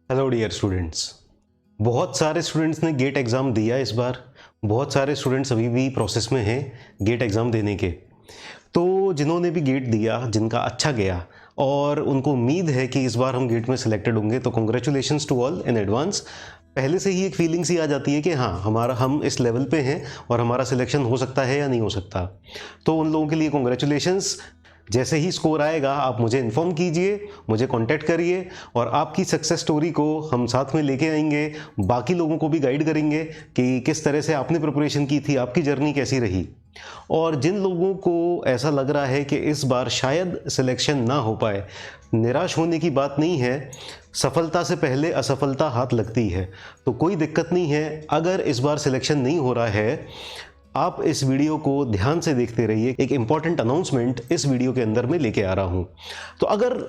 Hello dear students. बहुत सारे students ने गेट एग्ज़ाम दिया इस बार। बहुत सारे स्टूडेंट्स अभी भी प्रोसेस में हैं गेट एग्ज़ाम देने के। तो जिन्होंने भी गेट दिया, जिनका अच्छा गया और उनको उम्मीद है कि इस बार हम गेट में सिलेक्टेड होंगे, तो congratulations to all in advance. पहले से ही एक फीलिंग सी आ जाती है कि हाँ, हम इस लेवल पे हैं और हमारा सिलेक्शन हो सकता है या नहीं हो सकता। तो उन लोगों के लिए कॉन्ग्रेचुलेशंस। जैसे ही स्कोर आएगा आप मुझे इन्फॉर्म कीजिए, मुझे कांटेक्ट करिए और आपकी सक्सेस स्टोरी को हम साथ में लेके आएंगे। बाकी लोगों को भी गाइड करेंगे कि किस तरह से आपने प्रिपरेशन की थी, आपकी जर्नी कैसी रही। और जिन लोगों को ऐसा लग रहा है कि इस बार शायद सिलेक्शन ना हो पाए, निराश होने की बात नहीं है। सफलता से पहले असफलता हाथ लगती है, तो कोई दिक्कत नहीं है। अगर इस बार सिलेक्शन नहीं हो रहा है, आप इस वीडियो को ध्यान से देखते रहिए। एक इंपॉर्टेंट अनाउंसमेंट इस वीडियो के अंदर मैं लेके आ रहा हूं। तो अगर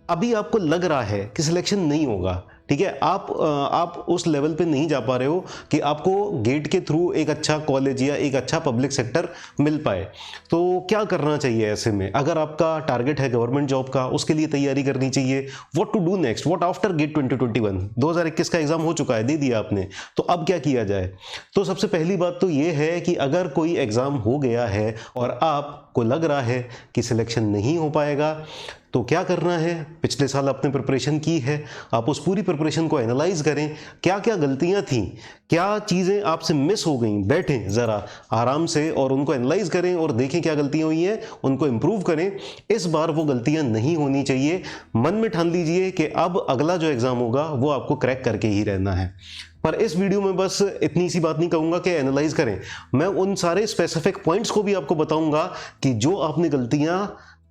अभी आपको लग रहा है कि सिलेक्शन नहीं होगा, ठीक है, आप उस लेवल पे नहीं जा पा रहे हो कि आपको गेट के थ्रू एक अच्छा कॉलेज या एक अच्छा पब्लिक सेक्टर मिल पाए, तो क्या करना चाहिए ऐसे में? अगर आपका टारगेट है गवर्नमेंट जॉब का, उसके लिए तैयारी करनी चाहिए। What to do next, what after GATE 2021? 2021 का एग्जाम हो चुका है, दे दिया आपने, तो अब क्या किया जाए? तो सबसे पहली बात तो ये है कि अगर कोई एग्जाम हो गया है और आपको लग रहा है कि सिलेक्शन नहीं हो पाएगा, तो क्या करना है? पिछले साल आपने प्रिपरेशन की है, आप उस पूरी प्रिपरेशन को एनालाइज करें। क्या क्या गलतियां थी, क्या चीज़ें आपसे मिस हो गई, बैठें ज़रा आराम से और उनको एनालाइज करें और देखें क्या गलतियां हुई हैं, उनको इम्प्रूव करें। इस बार वो गलतियां नहीं होनी चाहिए। मन में ठान लीजिए कि अब अगला जो एग्ज़ाम होगा वो आपको क्रैक करके ही रहना है। पर इस वीडियो में बस इतनी सी बात नहीं कहूँगा कि एनालाइज करें, मैं उन सारे स्पेसिफिक पॉइंट्स को भी आपको बताऊंगा कि जो आपने गलतियां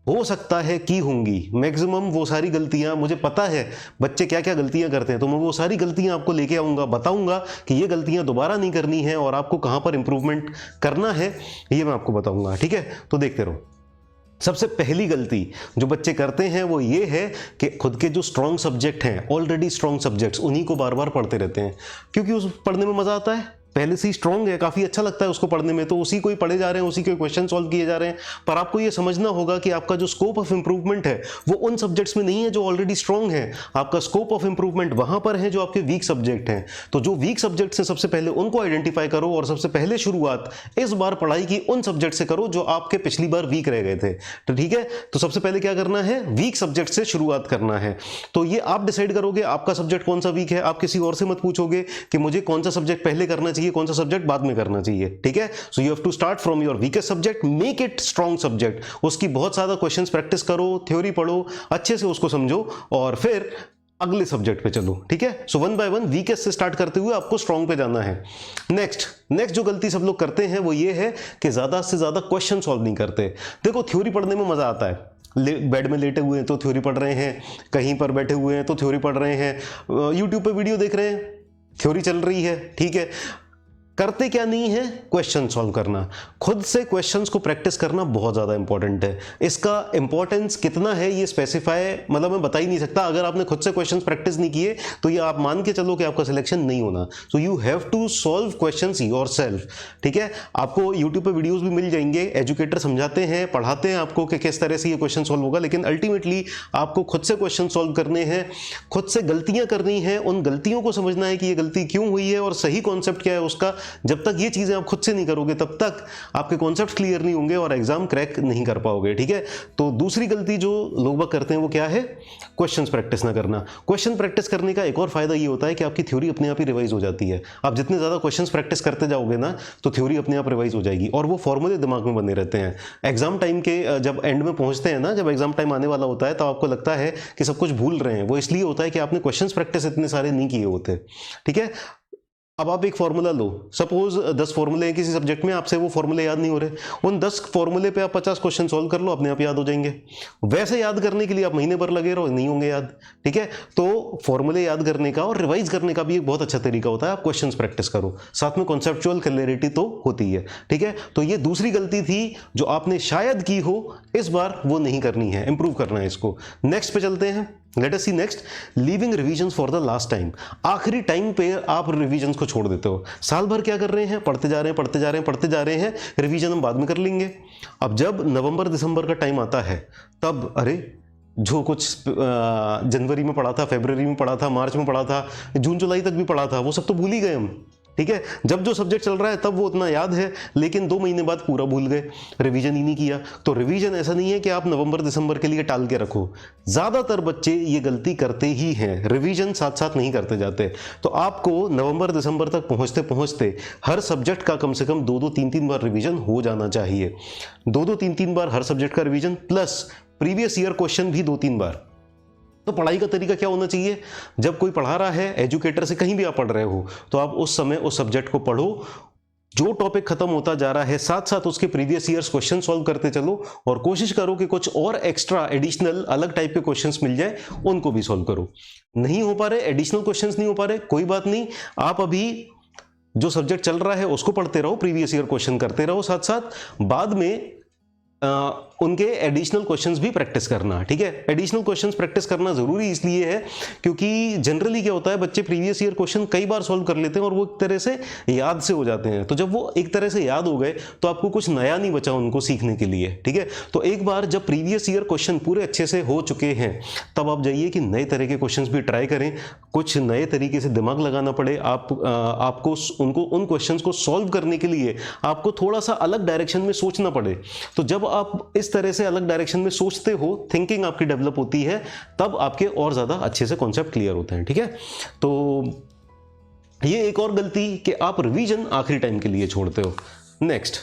हो सकता है की होंगी। मैक्सिमम वो सारी गलतियां, मुझे पता है बच्चे क्या क्या गलतियां करते हैं, तो मैं वो सारी गलतियां आपको लेके आऊंगा, बताऊंगा कि ये गलतियां दोबारा नहीं करनी है और आपको कहां पर इंप्रूवमेंट करना है, ये मैं आपको बताऊंगा। ठीक है, तो देखते रहो। सबसे पहली गलती जो बच्चे करते हैं वो ये है कि खुद के जो स्ट्रॉन्ग सब्जेक्ट हैं, ऑलरेडी स्ट्रॉन्ग सब्जेक्ट्स, उन्हीं को बार बार पढ़ते रहते हैं, क्योंकि उस पढ़ने में मजा आता है। पहले से ही स्ट्रॉन्ग है, काफी अच्छा लगता है उसको पढ़ने में, तो उसी को ही पढ़े जा रहे हैं, उसी के क्वेश्चन सॉल्व किए जा रहे हैं। पर आपको ये समझना होगा कि आपका जो स्कोप ऑफ इंप्रूवमेंट है वो उन सब्जेक्ट्स में नहीं है जो ऑलरेडी स्ट्रॉन्ग है। आपका स्कोप ऑफ इंप्रूवमेंट वहां पर है जो आपके वीक सब्जेक्ट हैं। तो जो वीक सब्जेक्ट है सबसे पहले उनको आइडेंटिफाई करो और सबसे पहले शुरुआत इस बार पढ़ाई की उन सब्जेक्ट से करो जो आपके पिछली बार वीक रह गए थे। तो ठीक है, तो सबसे पहले क्या करना है, वीक सब्जेक्ट से शुरुआत करना है। तो ये आप डिसाइड करोगे आपका सब्जेक्ट कौन सा वीक है। आप किसी और से मत पूछोगे कि मुझे कौन सा सब्जेक्ट पहले करना चाहिए, कौन सा सब्जेक्ट बाद में करना चाहिए। ठीक है, so you have to start from your weakest subject, make it strong subject. उसकी बहुत ज्यादा क्वेश्चंस प्रैक्टिस करो, थ्योरी पढ़ो, अच्छे से उसको समझो और फिर अगले सब्जेक्ट पे चलो। ठीक है, so one by one weakest से स्टार्ट करते हुए आपको स्ट्रॉन्ग पे जाना है। नेक्स्ट जो गलती सब लोग करते हैं वो ये है कि ज्यादा से ज्यादा क्वेश्चन सॉल्व नहीं करते। देखो, थ्योरी पढ़ने में मजा आता है। बेड में लेटे हुए हैं तो थ्योरी पढ़ रहे हैं, कहीं पर बैठे हुए हैं तो थ्योरी पढ़ रहे हैं, यूट्यूब पे वीडियो देख रहे हैं, थ्योरी चल रही है। ठीक है, करते क्या नहीं है, क्वेश्चन सॉल्व करना। खुद से क्वेश्चंस को प्रैक्टिस करना बहुत ज्यादा इंपॉर्टेंट है। इसका इंपॉर्टेंस कितना है ये स्पेसिफाई, मतलब मैं बता ही नहीं सकता। अगर आपने खुद से क्वेश्चंस प्रैक्टिस नहीं किए तो ये आप मान के चलो कि आपका सिलेक्शन नहीं होना। So you have to solve questions yourself. ठीक है, आपको यूट्यूब पे वीडियोस भी मिल जाएंगे, एजुकेटर समझाते हैं, पढ़ाते हैं आपको कि किस तरह से ये क्वेश्चन सॉल्व होगा, लेकिन अल्टीमेटली आपको खुद से क्वेश्चन सॉल्व करने हैं, खुद से गलतियां करनी है, उन गलतियों को समझना है कि ये गलती क्यों हुई है और सही कॉन्सेप्ट क्या है उसका। जब तक ये चीजें आप खुद से नहीं करोगे तब तक आपके कॉन्सेप्ट क्लियर नहीं होंगे और एग्जाम क्रैक नहीं कर पाओगे। ठीक है, तो दूसरी गलती जो लोग करते हैं वो क्या है, क्वेश्चंस प्रैक्टिस ना करना। क्वेश्चन प्रैक्टिस करने का एक और फायदा ये होता है कि आपकी थ्योरी अपने आप ही रिवाइज हो जाती है। आप जितने ज्यादा क्वेश्चंस प्रैक्टिस करते जाओगे ना, तो थ्योरी अपने आप रिवाइज हो जाएगी और वो फॉर्मूले दिमाग में बने रहते हैं। एग्जाम टाइम के जब एंड में पहुंचते हैं ना, जब एग्जाम टाइम आने वाला होता है, तो आपको लगता है कि सब कुछ भूल रहे हैं। वो इसलिए होता है कि आपने क्वेश्चंस प्रैक्टिस इतने सारे नहीं किए होते। ठीक है, अब आप एक फॉर्मूला लो, सपोज 10 फॉर्मूले हैं किसी सब्जेक्ट में, आपसे वो फॉर्मूले याद नहीं हो रहे, उन 10 फॉर्मूले पे आप 50 क्वेश्चन सॉल्व कर लो, अपने आप याद हो जाएंगे। वैसे याद करने के लिए आप महीने भर लगे रहो, नहीं होंगे याद। ठीक है, तो फॉर्मूले याद करने का और रिवाइज करने का भी एक बहुत अच्छा तरीका होता है, आप क्वेश्चंस प्रैक्टिस करो, साथ में कॉन्सेप्चुअल क्लैरिटी तो होती है। ठीक है, तो ये दूसरी गलती थी जो आपने शायद की हो, इस बार वो नहीं करनी है, इंप्रूव करना है इसको। नेक्स्ट पे चलते हैं। Let us see next, leaving revisions for the last time. आखिरी टाइम पे आप रिविजन्स को छोड़ देते हो। साल भर क्या कर रहे हैं, पढ़ते जा रहे हैं, पढ़ते जा रहे हैं, पढ़ते जा रहे हैं, रिवीजन हम बाद में कर लेंगे। अब जब नवंबर दिसंबर का टाइम आता है, तब अरे जो कुछ जनवरी में पढ़ा था, फरवरी में पढ़ा था, मार्च में पढ़ा था, जून जुलाई तक भी पढ़ा था, वो सब तो भूल ही गए हम। ठीक है, जब जो सब्जेक्ट चल रहा है तब वो उतना याद है, लेकिन 2 महीने बाद पूरा भूल गए, रिवीजन ही नहीं किया। तो रिवीजन ऐसा नहीं है कि आप नवंबर दिसंबर के लिए टाल के रखो। ज़्यादातर बच्चे ये गलती करते ही हैं, रिवीजन साथ साथ नहीं करते जाते। तो आपको नवंबर दिसंबर तक पहुंचते पहुंचते हर सब्जेक्ट का कम से कम 2-2 3-3 बार रिवीजन हो जाना चाहिए। 2-2 3-3 बार हर सब्जेक्ट का revision, plus previous year question भी 2-3 बार। तो पढ़ाई का तरीका क्या होना चाहिए? जब कोई पढ़ा रहा है, एजुकेटर से कहीं भी आप पढ़ रहे हो, तो आप उस समय उस सब्जेक्ट को पढ़ो, जो टॉपिक खत्म होता जा रहा है साथ साथ उसके प्रीवियस ईयर्स क्वेश्चन सॉल्व करते चलो, और कोशिश करो कि कुछ और एक्स्ट्रा एडिशनल अलग टाइप के क्वेश्चंस मिल जाए, उनको भी सॉल्व करो। नहीं हो पा रहे, एडिशनल क्वेश्चंस नहीं हो पा रहे, कोई बात नहीं, आप अभी जो सब्जेक्ट चल रहा है उसको पढ़ते रहो, प्रीवियस ईयर क्वेश्चन करते रहो साथ साथ, बाद में उनके एडिशनल क्वेश्चंस भी प्रैक्टिस करना। ठीक है, एडिशनल क्वेश्चंस प्रैक्टिस करना जरूरी इसलिए है क्योंकि जनरली क्या होता है, बच्चे प्रीवियस ईयर क्वेश्चन कई बार सॉल्व कर लेते हैं और वो एक तरह से याद से हो जाते हैं। तो जब वो एक तरह से याद हो गए तो आपको कुछ नया नहीं बचा उनको सीखने के लिए। ठीक है, तो एक बार जब प्रीवियस ईयर क्वेश्चन पूरे अच्छे से हो चुके हैं तब आप जाइए कि नए तरह के क्वेश्चन भी ट्राई करें, कुछ नए तरीके से दिमाग लगाना पड़े आपको, उनको उन क्वेश्चन को सॉल्व करने के लिए आपको थोड़ा सा अलग डायरेक्शन में सोचना पड़े। तो जब आप इस तरह से अलग डायरेक्शन में सोचते हो, थिंकिंग आपकी डेवलप होती है, तब आपके और ज्यादा अच्छे से कॉन्सेप्ट क्लियर होते हैं। ठीक है, तो ये एक और गलती कि आप रिवीजन आखिरी टाइम के लिए छोड़ते हो। नेक्स्ट,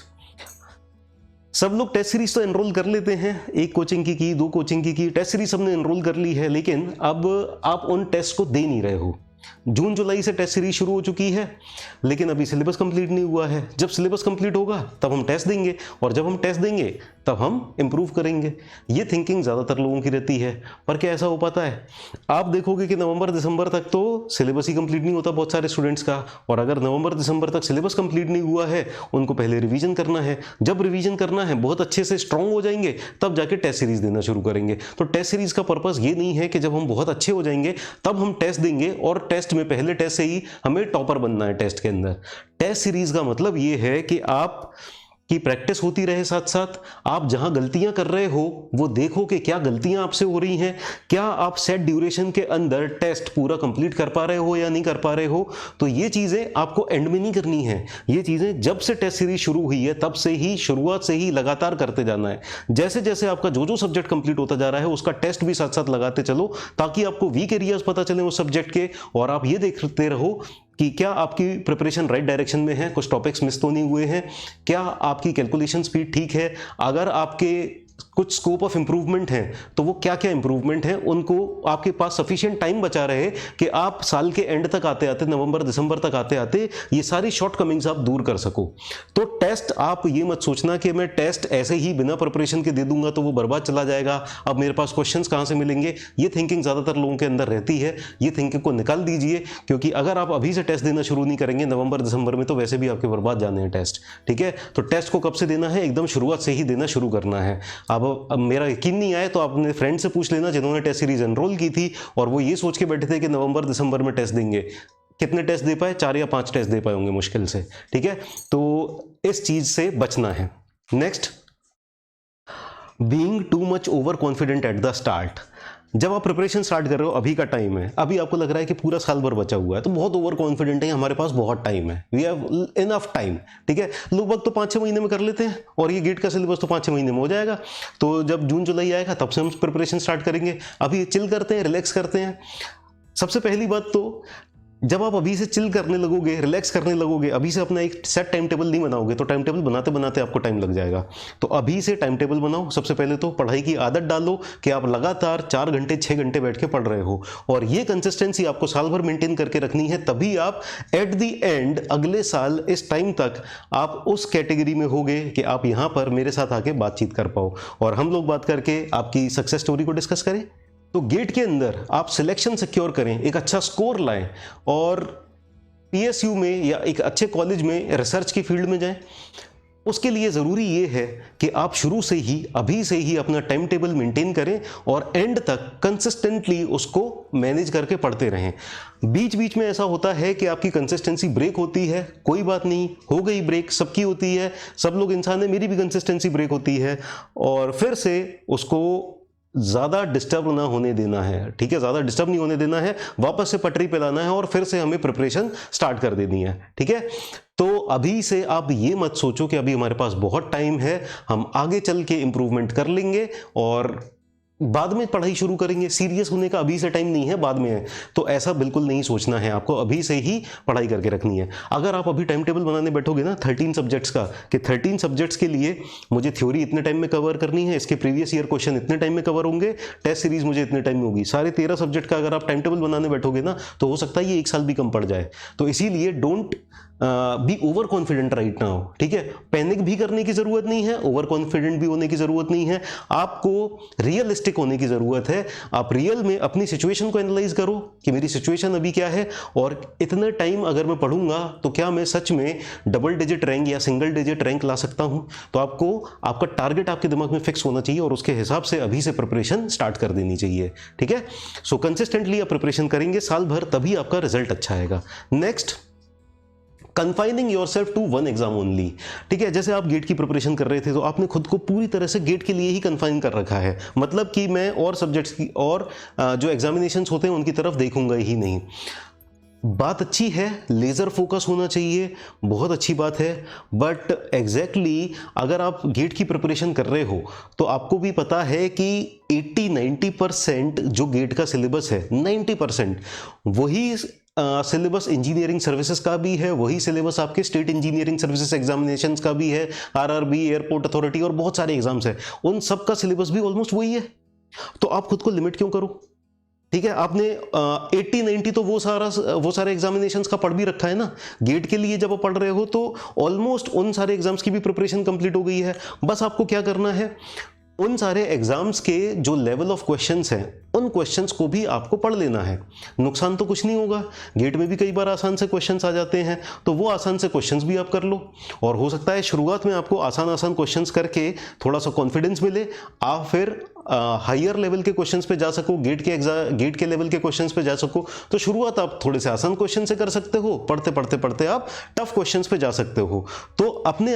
सब लोग टेस्ट सीरीज तो एनरोल कर लेते हैं, एक कोचिंग की 2 कोचिंग की टेस्ट सीरीज सबने एनरोल कर ली है, लेकिन अब आप उन टेस्ट को दे नहीं रहे हो। जून जुलाई से टेस्ट सीरीज शुरू हो चुकी है, लेकिन अभी सिलेबस कंप्लीट नहीं हुआ है। जब सिलेबस कंप्लीट होगा तब हम टेस्ट देंगे, और जब हम टेस्ट देंगे तब हम इंप्रूव करेंगे। ये थिंकिंग ज़्यादातर लोगों की रहती है। पर क्या ऐसा हो पाता है? आप देखोगे कि नवंबर दिसंबर तक तो सिलेबस ही कंप्लीट नहीं होता बहुत सारे स्टूडेंट्स का, और अगर नवंबर दिसंबर तक सिलेबस कंप्लीट नहीं हुआ है, उनको पहले रिवीजन करना है। जब रिवीजन करना है, बहुत अच्छे से स्ट्रांग हो जाएंगे, तब जाके टेस्ट सीरीज देना शुरू करेंगे। तो टेस्ट सीरीज का पर्पस ये नहीं है कि जब हम बहुत अच्छे हो जाएंगे तब हम टेस्ट देंगे, और टेस्ट में पहले टेस्ट से ही हमें टॉपर बनना है टेस्ट के अंदर। टेस्ट सीरीज का मतलब यह है कि आप की प्रैक्टिस होती रहे, साथ साथ आप जहां गलतियां कर रहे हो वो देखो कि क्या गलतियां आपसे हो रही हैं, क्या आप सेट ड्यूरेशन के अंदर टेस्ट पूरा कंप्लीट कर पा रहे हो या नहीं कर पा रहे हो। तो ये चीजें आपको एंड में नहीं करनी है, ये चीजें जब से टेस्ट सीरीज शुरू हुई है तब से ही, शुरुआत से ही लगातार करते जाना है। जैसे जैसे आपका जो सब्जेक्ट कंप्लीट होता जा रहा है उसका टेस्ट भी साथ साथ लगाते चलो, ताकि आपको वीक एरियाज पता चले उस सब्जेक्ट के, और आप ये देखते रहो कि क्या आपकी प्रिपरेशन राइट डायरेक्शन में है, कुछ टॉपिक्स मिस तो नहीं हुए हैं, क्या आपकी कैलकुलेशन स्पीड ठीक है, अगर आपके कुछ स्कोप ऑफ इंप्रूवमेंट है तो वो क्या क्या इंप्रूवमेंट है, उनको आपके पास सफिशिएंट टाइम बचा रहे कि आप साल के एंड तक आते आते, नवंबर दिसंबर तक आते आते ये सारी शॉर्टकमिंग्स आप दूर कर सको। तो टेस्ट, आप ये मत सोचना कि मैं टेस्ट ऐसे ही बिना प्रिपरेशन के दे दूंगा तो वो बर्बाद चला जाएगा, अब मेरे पास क्वेश्चंस कहाँ से मिलेंगे। ये थिंकिंग ज़्यादातर लोगों के अंदर रहती है, ये थिंकिंग को निकाल दीजिए, क्योंकि अगर आप अभी से टेस्ट देना शुरू नहीं करेंगे नवंबर दिसंबर में तो वैसे भी आपके बर्बाद जाने हैं टेस्ट। ठीक है, तो टेस्ट को कब से देना है? एकदम शुरुआत से ही देना शुरू करना है। अब मेरा यकीन नहीं आए तो आप अपने फ्रेंड से पूछ लेना जिन्होंने टेस्ट सीरीज एनरोल की थी और वो ये सोच के बैठे थे कि नवंबर दिसंबर में टेस्ट देंगे। कितने टेस्ट दे पाए? 4 या 5 टेस्ट दे पाए होंगे मुश्किल से। ठीक है, तो इस चीज से बचना है। Next, being too much over confident at the start. जब आप प्रिपरेशन स्टार्ट कर रहे हो, अभी का टाइम है, अभी आपको लग रहा है कि पूरा साल भर बचा हुआ है, तो बहुत ओवर कॉन्फिडेंट है, हमारे पास बहुत टाइम है, वी हैव इनफ टाइम। ठीक है, लोग तो 5-6 महीने में कर लेते हैं, और ये गेट का सिलेबस तो 5-6 महीने में हो जाएगा। तो जब जून जुलाई आएगा तब से हम प्रिपरेशन स्टार्ट करेंगे। अभी चिल करते हैं, रिलैक्स करते हैं। सबसे पहली बात तो जब आप अभी से चिल करने लगोगे, रिलैक्स करने लगोगे, अभी से अपना एक सेट टाइम टेबल नहीं बनाओगे तो टाइम टेबल बनाते बनाते आपको टाइम लग जाएगा। तो अभी से टाइम टेबल बनाओ। सबसे पहले तो पढ़ाई की आदत डालो कि आप लगातार 4 घंटे 6 घंटे बैठ के पढ़ रहे हो, और ये कंसिस्टेंसी आपको साल भर मेंटेन करके रखनी है। तभी आप एट द एंड अगले साल इस टाइम तक आप उस कैटेगरी में होगे कि आप यहाँ पर मेरे साथ आके बातचीत कर पाओ और हम लोग बात करके आपकी सक्सेस स्टोरी को डिस्कस करें। तो गेट के अंदर आप सिलेक्शन सिक्योर करें, एक अच्छा स्कोर लाएं, और पीएसयू में या एक अच्छे कॉलेज में रिसर्च की फील्ड में जाएं। उसके लिए ज़रूरी ये है कि आप शुरू से ही, अभी से ही अपना टाइम टेबल मेंटेन करें और एंड तक कंसिस्टेंटली उसको मैनेज करके पढ़ते रहें। बीच बीच में ऐसा होता है कि आपकी कंसिस्टेंसी ब्रेक होती है, कोई बात नहीं, हो गई ब्रेक, सबकी होती है, सब लोग इंसान है, मेरी भी कंसिस्टेंसी ब्रेक होती है, और फिर से उसको ज़्यादा डिस्टर्ब ना होने देना है, ठीक है, ज़्यादा डिस्टर्ब नहीं होने देना है, वापस से पटरी पे लाना है और फिर से हमें प्रिपरेशन स्टार्ट कर देनी है, ठीक है। तो अभी से आप ये मत सोचो कि अभी हमारे पास बहुत टाइम है, हम आगे चल के इम्प्रूवमेंट कर लेंगे और बाद में पढ़ाई शुरू करेंगे, सीरियस होने का अभी से टाइम नहीं है, बाद में है। तो ऐसा बिल्कुल नहीं सोचना है, आपको अभी से ही पढ़ाई करके रखनी है। अगर आप अभी टाइम टेबल बनाने बैठोगे ना 13 सब्जेक्ट्स का, कि 13 सब्जेक्ट्स के लिए मुझे थ्योरी इतने टाइम में कवर करनी है, इसके प्रीवियस ईयर क्वेश्चन इतने टाइम में कवर होंगे, टेस्ट सीरीज मुझे इतने टाइम में होगी, सारे 13 सब्जेक्ट का अगर आप टाइम टेबल बनाने बैठोगे ना तो हो सकता है ये 1 साल भी कम पड़ जाए। तो इसीलिए don't be over confident right now, ठीक है। पैनिक भी करने की जरूरत नहीं है, ओवर कॉन्फिडेंट भी होने की जरूरत नहीं है, आपको रियलिस्टिक होने की जरूरत है। आप रियल में अपनी सिचुएशन को एनालाइज करो कि मेरी सिचुएशन अभी क्या है और इतना टाइम अगर मैं पढ़ूंगा तो क्या मैं सच में डबल डिजिट रैंक या सिंगल डिजिट रैंक ला सकता हूं। तो आपको आपका टारगेट आपके दिमाग में फिक्स होना चाहिए और उसके हिसाब से अभी से प्रिपरेशन स्टार्ट कर देनी चाहिए, ठीक है। सो कंसिस्टेंटली आप प्रिपरेशन करेंगे साल भर, तभी आपका रिजल्ट अच्छा आएगा। Next, confining yourself to one exam only, ठीक है। जैसे आप गेट की प्रिपरेशन कर रहे थे तो आपने खुद को पूरी तरह से गेट के लिए ही कन्फाइन कर रखा है, मतलब कि मैं और सब्जेक्ट्स की और जो एग्जामिनेशंस होते हैं उनकी तरफ देखूंगा ही नहीं। बात अच्छी है, लेज़र फोकस होना चाहिए, बहुत अच्छी बात है, बट एग्जैक्टली अगर आप गेट की प्रिपरेशन कर रहे हो तो आपको भी पता है कि 80-90% जो गेट का सिलेबस है, 90% वही सिलेबस इंजीनियरिंग सर्विसेज का भी है, वही सिलेबस आपके स्टेट इंजीनियरिंग सर्विसेज एग्जामिनेशंस का भी है, आरआरबी, एयरपोर्ट अथॉरिटी और बहुत सारे एग्जाम्स हैं, उन सब का सिलेबस भी ऑलमोस्ट वही है। तो आप खुद को लिमिट क्यों करो, ठीक है। आपने 80-90 तो वो सारे एग्जामिनेशंस का पढ़ भी रखा है ना। गेट के लिए जब आप पढ़ रहे हो तो ऑलमोस्ट उन सारे एग्जाम्स की भी प्रिपरेशन कंप्लीट हो गई है। बस आपको क्या करना है, उन सारे एग्जाम्स के जो लेवल ऑफ क्वेश्चंस हैं उन क्वेश्चंस को भी आपको पढ़ लेना है। नुकसान तो कुछ नहीं होगा, गेट में भी कई बार आसान से क्वेश्चंस आ जाते हैं, तो वो आसान से क्वेश्चंस भी आप कर लो। और हो सकता है शुरुआत में आपको आसान क्वेश्चंस करके थोड़ा सा कॉन्फिडेंस मिले, आप फिर हायर लेवल के क्वेश्चंस पे जा सको, गेट के लेवल के क्वेश्चंस पे जा सको। तो शुरुआत आप थोड़े से आसान क्वेश्चन से कर सकते हो, पढ़ते पढ़ते आप टफ क्वेश्चंस पे जा सकते हो। तो अपने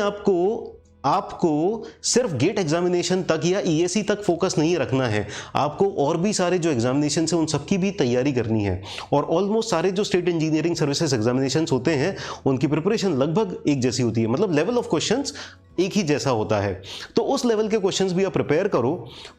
आपको सिर्फ गेट एग्जामिनेशन तक या ईएसी तक फोकस नहीं रखना है, आपको और भी सारे जो एग्जामिनेशन है उन सबकी भी तैयारी करनी है। और ऑलमोस्ट सारे जो स्टेट इंजीनियरिंग सर्विसेज एग्जामिनेशन होते हैं उनकी प्रिपरेशन लगभग एक जैसी होती है, मतलब लेवल ऑफ क्वेश्चंस एक ही जैसा होता है। तो उस लेवल के क्वेश्चंस भी आप प्रिपेयर करो।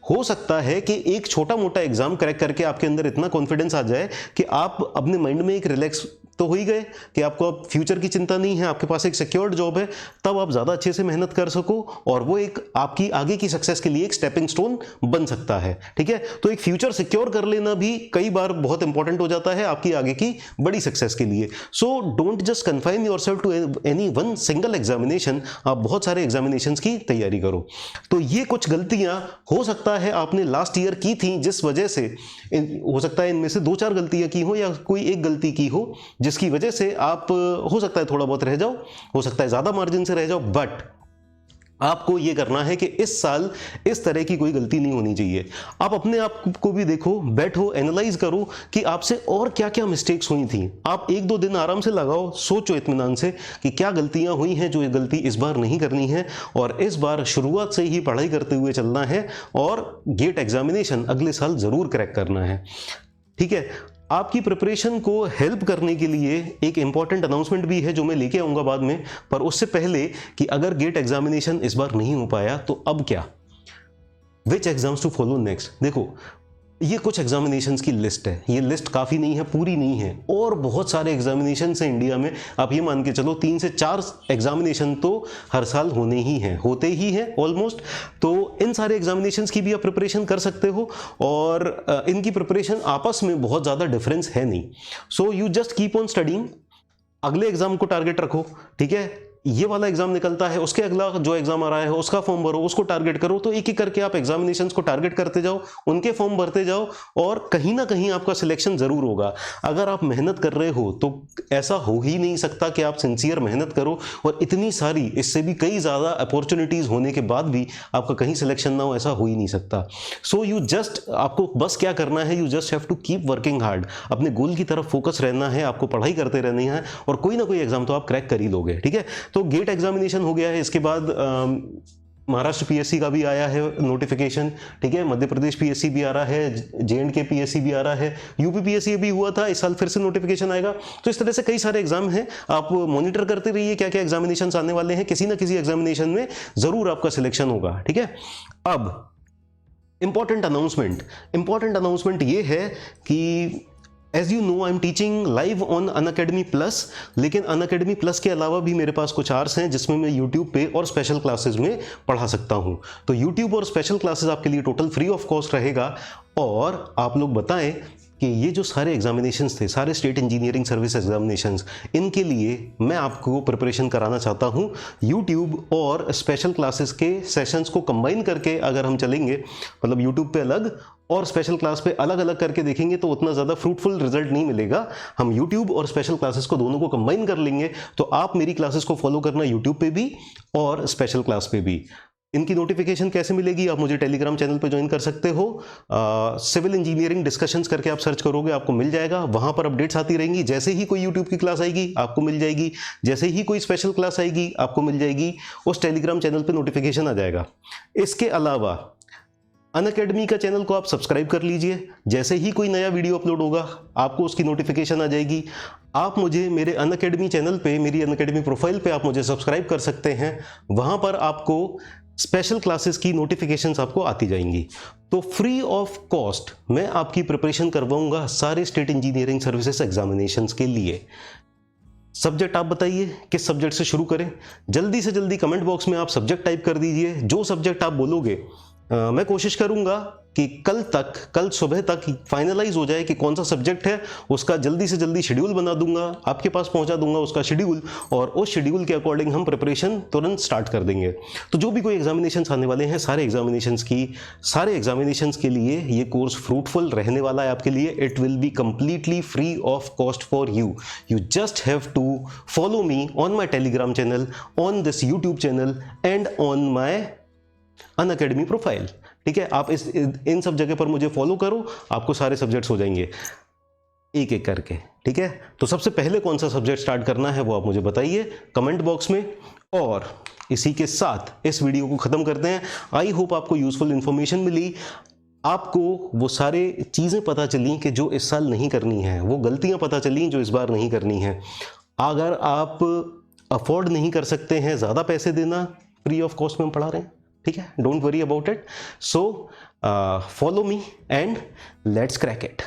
हो सकता है कि एक छोटा मोटा एग्जाम क्रैक करके आपके अंदर इतना कॉन्फिडेंस आ जाए कि आप अपने माइंड में एक रिलैक्स तो हो ही गए कि आपको अब फ्यूचर की चिंता नहीं है, आपके पास एक सिक्योर्ड जॉब है, तब आप ज़्यादा अच्छे से मेहनत कर सको और वो एक आपकी आगे की सक्सेस के लिए एक स्टेपिंग स्टोन बन सकता है, ठीक है। तो एक फ्यूचर सिक्योर कर लेना भी कई बार बहुत इंपॉर्टेंट हो जाता है आपकी आगे की बड़ी सक्सेस के लिए। So don't just confine yourself to any one single examination, आप बहुत सारे एग्जामिनेशंस की तैयारी करो। तो ये कुछ गलतियां हो सकता है आपने लास्ट ईयर की थी, जिस वजह से हो सकता है इनमें से 2-4 गलतियां की हो या कोई एक गलती की हो जिसकी वजह से आप हो सकता है थोड़ा बहुत रह जाओ, हो सकता है ज्यादा मार्जिन से रह जाओ, बट आपको यह करना है कि इस साल इस तरह की कोई गलती नहीं होनी चाहिए। आप अपने आप को भी देखो, बैठो, एनालाइज करो कि आपसे और क्या क्या मिस्टेक्स हुई थी। आप 1-2 दिन आराम से लगाओ, सोचो इत्मीनान से कि क्या गलतियां हुई हैं जो ये गलती इस बार नहीं करनी है, और इस बार शुरुआत से ही पढ़ाई करते हुए चलना है और गेट एग्जामिनेशन अगले साल जरूर क्रैक करना है, ठीक है। आपकी प्रिपरेशन को हेल्प करने के लिए एक इंपॉर्टेंट अनाउंसमेंट भी है जो मैं लेके आऊंगा बाद में, पर उससे पहले कि अगर गेट एग्जामिनेशन इस बार नहीं हो पाया तो अब क्या, विच एग्जाम्स टू फॉलो नेक्स्ट। देखो, ये कुछ एग्जामिनेशंस की लिस्ट है, ये लिस्ट काफ़ी नहीं है, पूरी नहीं है, और बहुत सारे एग्जामिनेशंस हैं इंडिया में। आप ये मान के चलो 3 से 4 एग्जामिनेशन तो हर साल होने ही हैं, होते ही हैं ऑलमोस्ट। तो इन सारे एग्जामिनेशंस की भी आप प्रिपरेशन कर सकते हो और इनकी प्रिपरेशन आपस में बहुत ज़्यादा डिफरेंस है नहीं। So you just keep on studying, अगले एग्जाम को टारगेट रखो, ठीक है। ये वाला एग्जाम निकलता है, उसके अगला जो एग्जाम आ रहा है उसका फॉर्म भरो, उसको टारगेट करो। तो एक एक करके आप एग्जामिनेशंस को टारगेट करते जाओ, उनके फॉर्म भरते जाओ, और कहीं ना कहीं आपका सिलेक्शन जरूर होगा। अगर आप मेहनत कर रहे हो तो ऐसा हो ही नहीं सकता कि आप सिंसियर मेहनत करो और इतनी सारी, इससे भी कई ज़्यादा अपॉर्चुनिटीज़ होने के बाद भी आपका कहीं सिलेक्शन ना हो, ऐसा हो ही नहीं सकता। सो यू जस्ट, आपको बस क्या करना है, you just have to keep working hard, अपने गोल की तरफ फोकस रहना है, आपको पढ़ाई करते रहनी है और कोई ना कोई एग्जाम तो आप क्रैक कर ही लोगे, ठीक है। तो गेट एग्जामिनेशन हो गया है, इसके बाद महाराष्ट्र पीएससी का भी आया है नोटिफिकेशन, ठीक है, मध्य प्रदेश पीएससी भी आ रहा है, जेएंडके पीएससी भी आ रहा है, यूपी पीएससी भी हुआ था, इस साल फिर से नोटिफिकेशन आएगा। तो इस तरह से कई सारे एग्जाम हैं, आप मॉनिटर करते रहिए क्या क्या एग्जामिनेशन आने वाले हैं, किसी ना किसी एग्जामिनेशन में जरूर आपका सिलेक्शन होगा, ठीक है। अब इंपॉर्टेंट अनाउंसमेंट ये है कि as you know I am teaching live on Unacademy plus, लेकिन अनअकैडमी प्लस के अलावा भी मेरे पास कुछ आवर्स हैं जिसमें मैं यूट्यूब पे और स्पेशल क्लासेस में पढ़ा सकता हूं। तो यूट्यूब और स्पेशल क्लासेस आपके लिए टोटल फ्री ऑफ कॉस्ट रहेगा। और आप लोग बताएं कि ये जो सारे एग्जामिनेशंस थे, सारे स्टेट इंजीनियरिंग सर्विस एग्जामिनेशंस, इनके लिए मैं आपको प्रिपरेशन कराना चाहता हूँ। यूट्यूब और स्पेशल क्लासेस के सेशंस को कंबाइन करके अगर हम चलेंगे, मतलब यूट्यूब पे अलग और स्पेशल क्लास पे अलग अलग करके देखेंगे तो उतना ज़्यादा फ्रूटफुल रिजल्ट नहीं मिलेगा। हम यूट्यूब और स्पेशल क्लासेस को दोनों को कंबाइन कर लेंगे, तो आप मेरी क्लासेस को फॉलो करना यूट्यूब पे भी और स्पेशल क्लास पे भी। इनकी नोटिफिकेशन कैसे मिलेगी? आप मुझे टेलीग्राम चैनल पे ज्वाइन कर सकते हो, सिविल इंजीनियरिंग डिस्कशंस करके आप सर्च करोगे, आपको मिल जाएगा। वहां पर अपडेट्स आती रहेंगी, जैसे ही कोई यूट्यूब की क्लास आएगी आपको मिल जाएगी, जैसे ही कोई स्पेशल क्लास आएगी आपको मिल जाएगी, उस टेलीग्राम चैनल पे नोटिफिकेशन आ जाएगा। इसके अलावा अनअकैडमी का चैनल को आप सब्सक्राइब कर लीजिए, जैसे ही कोई नया वीडियो अपलोड होगा आपको उसकी नोटिफिकेशन आ जाएगी। आप मुझे मेरे अनअकैडमी चैनल पे, मेरी अनअकैडमी प्रोफाइल पे आप मुझे सब्सक्राइब कर सकते हैं, वहां पर आपको स्पेशल क्लासेस की नोटिफिकेशंस आपको आती जाएंगी। तो फ्री ऑफ कॉस्ट मैं आपकी प्रिपरेशन करवाऊंगा सारे स्टेट इंजीनियरिंग सर्विसेज एग्जामिनेशंस के लिए। सब्जेक्ट आप बताइए किस सब्जेक्ट से शुरू करें? जल्दी से जल्दी कमेंट बॉक्स में आप सब्जेक्ट टाइप कर दीजिए। जो सब्जेक्ट आप बोलोगे मैं कोशिश करूंगा कि कल सुबह तक फाइनलाइज हो जाए कि कौन सा सब्जेक्ट है, उसका जल्दी से जल्दी शेड्यूल बना दूंगा, आपके पास पहुंचा दूंगा उसका शेड्यूल, और उस शेड्यूल के अकॉर्डिंग हम प्रिपरेशन तुरंत स्टार्ट कर देंगे। तो जो भी कोई एग्जामिनेशंस आने वाले हैं, सारे एग्जामिनेशंस के लिए ये कोर्स फ्रूटफुल रहने वाला है आपके लिए। It will be completely free of cost for you. You just have to follow me on my Telegram channel, on this YouTube channel and on my Unacademy profile, ठीक है। आप इन सब जगह पर मुझे फॉलो करो, आपको सारे सब्जेक्ट्स हो जाएंगे एक एक करके, ठीक है। तो सबसे पहले कौन सा सब्जेक्ट स्टार्ट करना है वो आप मुझे बताइए कमेंट बॉक्स में। और इसी के साथ इस वीडियो को खत्म करते हैं। आई होप आपको यूजफुल इंफॉर्मेशन मिली, आपको वो सारे चीज़ें पता चली कि जो इस साल नहीं करनी है, वो गलतियां पता चली जो इस बार नहीं करनी है। अगर आप अफोर्ड नहीं कर सकते हैं ज़्यादा पैसे देना, फ्री ऑफ कॉस्ट में हम पढ़ा रहे हैं, ठीक है, don't worry about it. So follow me and let's crack it.